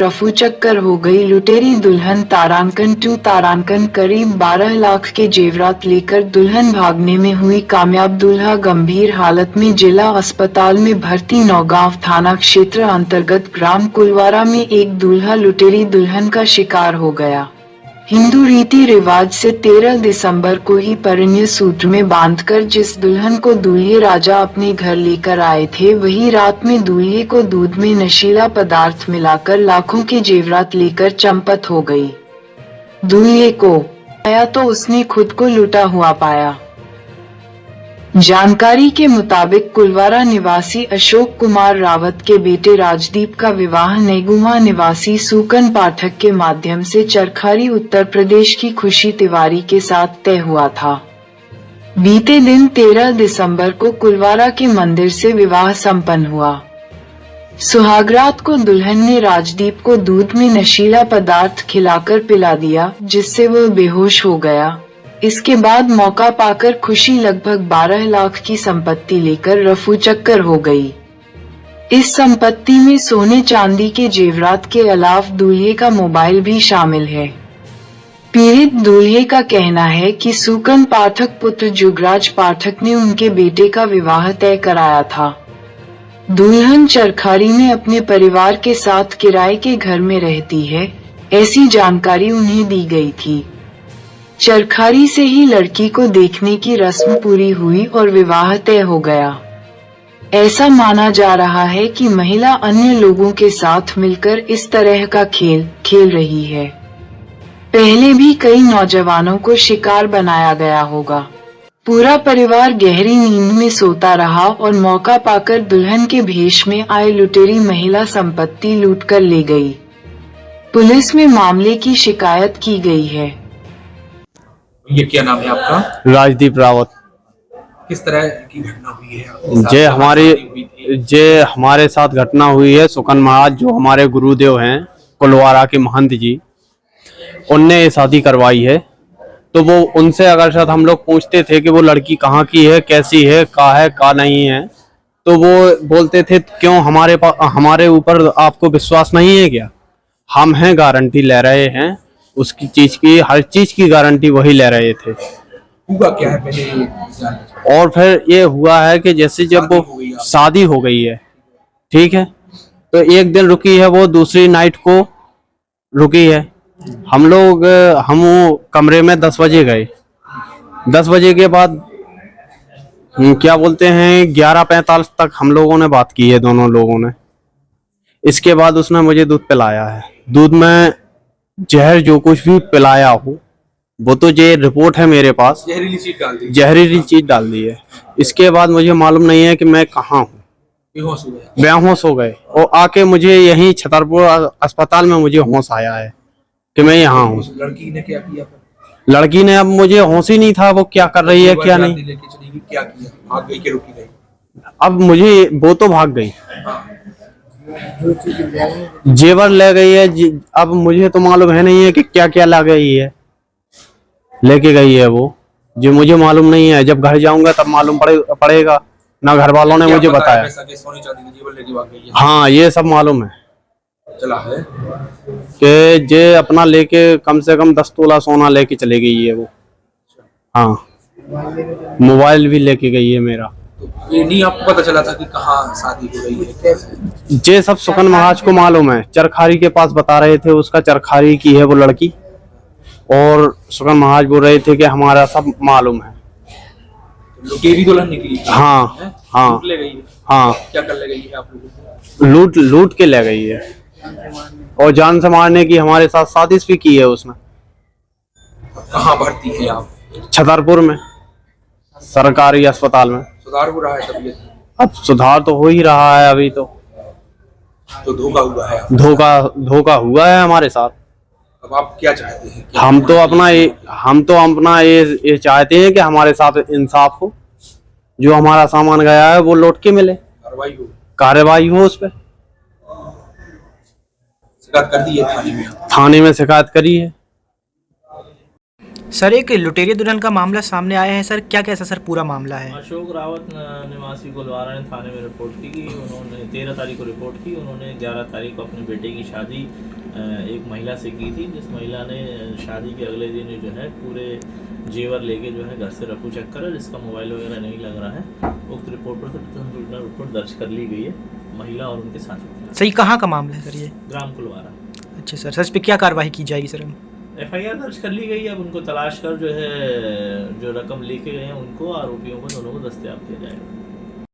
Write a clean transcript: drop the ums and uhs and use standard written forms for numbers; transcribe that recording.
रफू चक्कर हो गई लुटेरी दुल्हन। तारांकन 2 तारांकन करीब 12 लाख के जेवरात लेकर दुल्हन भागने में हुई कामयाब। दूल्हा गंभीर हालत में जिला अस्पताल में भर्ती। नौगांव थाना क्षेत्र अंतर्गत ग्राम कुलवारा में एक दूल्हा लुटेरी दुल्हन का शिकार हो गया। हिंदू रीति रिवाज से 13 दिसंबर को ही परिणय सूत्र में बांधकर जिस दुल्हन को दूल्हे राजा अपने घर लेकर आए थे, वही रात में दूल्हे को दूध में नशीला पदार्थ मिलाकर लाखों के जेवरात लेकर चंपत हो गई। दूल्हे को आया तो उसने खुद को लूटा हुआ पाया। जानकारी के मुताबिक कुलवारा निवासी अशोक कुमार रावत के बेटे राजदीप का विवाह नेगुमा निवासी सुकन पाठक के माध्यम से चरखारी उत्तर प्रदेश की खुशी तिवारी के साथ तय हुआ था। बीते दिन 13 दिसंबर को कुलवारा के मंदिर से विवाह संपन्न हुआ। सुहागरात को दुल्हन ने राजदीप को दूध में नशीला पदार्थ खिलाकर पिला दिया, जिससे वह बेहोश हो गया। इसके बाद मौका पाकर खुशी लगभग 12 लाख की संपत्ति लेकर रफू चक्कर हो गई। इस संपत्ति में सोने चांदी के जेवरात के अलावा दूल्हे का मोबाइल भी शामिल है। पीड़ित दूल्हे का कहना है कि सुकन पाठक पुत्र जुगराज पाठक ने उनके बेटे का विवाह तय कराया था। दुल्हन चरखारी में अपने परिवार के साथ किराए के घर में रहती है, ऐसी जानकारी उन्हें दी गई थी। चरखारी से ही लड़की को देखने की रस्म पूरी हुई और विवाह तय हो गया। ऐसा माना जा रहा है कि महिला अन्य लोगों के साथ मिलकर इस तरह का खेल खेल रही है। पहले भी कई नौजवानों को शिकार बनाया गया होगा। पूरा परिवार गहरी नींद में सोता रहा और मौका पाकर दुल्हन के भेष में आए लुटेरी महिला संपत्ति लूट कर ले गई। पुलिस में मामले की शिकायत की गई है। ये क्या नाम है आपका? राजदीप रावत। किस तरह की घटना हुई है? हमारे साथ घटना हुई है। सुकन महाराज जो हमारे गुरुदेव हैं, कुलवारा के महंत जी, उनने ये शादी करवाई है। तो वो उनसे अगर शायद हम लोग पूछते थे कि वो लड़की कहाँ की है, कैसी है का नहीं है, तो वो बोलते थे क्यों हमारे ऊपर आपको विश्वास नहीं है क्या? हम हैं, गारंटी ले रहे हैं उसकी चीज की, हर चीज की गारंटी वही ले रहे थे। हुआ क्या है पहले? और फिर ये हुआ है कि जैसे जब वो शादी हो गई है, ठीक है, तो एक दिन रुकी है, वो दूसरी नाइट को रुकी है। हम कमरे में 10 बजे गए। 10 बजे के बाद क्या बोलते हैं 11:45 तक हम लोगों ने बात की है, दोनों लोगों ने। इसके बाद उसने मुझे दूध पिलाया है। दूध में जहर जो कुछ भी पिलाया हो, वो तो ये रिपोर्ट है मेरे पास, जहरीली चीज डाल दी है। इसके बाद मुझे मालूम नहीं है कि मैं कहाँ हूँ, बेहोश हो गए। और आके मुझे यहीं छतरपुर अस्पताल में मुझे होश आया है कि मैं यहाँ हूँ। लड़की ने क्या किया? लड़की ने, अब मुझे होश ही नहीं था वो क्या कर रही है क्या नहीं। क्या किया? भाग गई कि रुकी गई? अब मुझे वो तो भाग गई, जेवर ले गई है। अब मुझे तो मालूम है नहीं है कि क्या क्या ला गई है, लेके गई है वो, जो मुझे मालूम नहीं है। जब घर जाऊंगा तब मालूम पड़ेगा। ना घर वालों ने मुझे बताया। हाँ, ये सब मालूम है चला है कि जे अपना लेके कम से कम 10 तोला सोना लेके चले गई है वो। हाँ, मोबाइल भी लेके गई है मेरा। तो ये नहीं आपको पता चला था कि कहाँ शादी हो रही है, कैसे? ये सब सुकन महाराज को मालूम है। चरखारी के पास बता रहे थे, उसका चरखारी की है वो लड़की, और सुकन महाराज बोल रहे थे कि हमारा सब मालूम है। लुटेरी दुल्हन निकली? हाँ हाँ, लूट ले गई है? हाँ, क्या कर ले गई है आप लोगों को? लूट के ले गई है, और जान से मारने की हमारे साथ साजिश भी की है उसने। कहाँ भर्ती है आप? छतरपुर में सरकारी अस्पताल में। सुधार हो रहा है तबीयत? अब सुधार तो हो ही रहा है। अभी तो धोखा हुआ है? धोखा हुआ है हमारे साथ। अब आप क्या चाहते हैं? हम तो अपना ये चाहते हैं कि हमारे साथ इंसाफ हो। जो हमारा सामान गया है वो लौट के मिले, कार्रवाई हो उस पर। शिकायत कर दी है थाने में? थाने में शिकायत करी है। सर एक लुटेरे दुल्हन का मामला सामने आया है सर, क्या कैसा सर पूरा मामला है? अशोक रावत निवासी गुलवारा ने थाने में रिपोर्ट की कि उन्होंने 13 तारीख को रिपोर्ट की। उन्होंने 11 तारीख को अपने बेटे की शादी एक महिला से की थी, जिस महिला ने शादी के अगले दिन जो है पूरे जेवर लेके जो है घर से रफू चक्कर है, जिसका मोबाइल वगैरह नहीं लग रहा है। उक्त रिपोर्ट पर प्रथम सूचना रिपोर्ट दर्ज कर ली गई है महिला और उनके साथी। सही कहाँ का मामला है सर ये? ग्राम कुलवारा। अच्छा सर, इस पे क्या कार्रवाई की जाएगी सर? FIR दर्ज कर ली गई है। अब उनको तलाश कर जो है जो रकम लेके गए हैं उनको, आरोपियों को, दोनों को दस्तयाब किया जाएगा।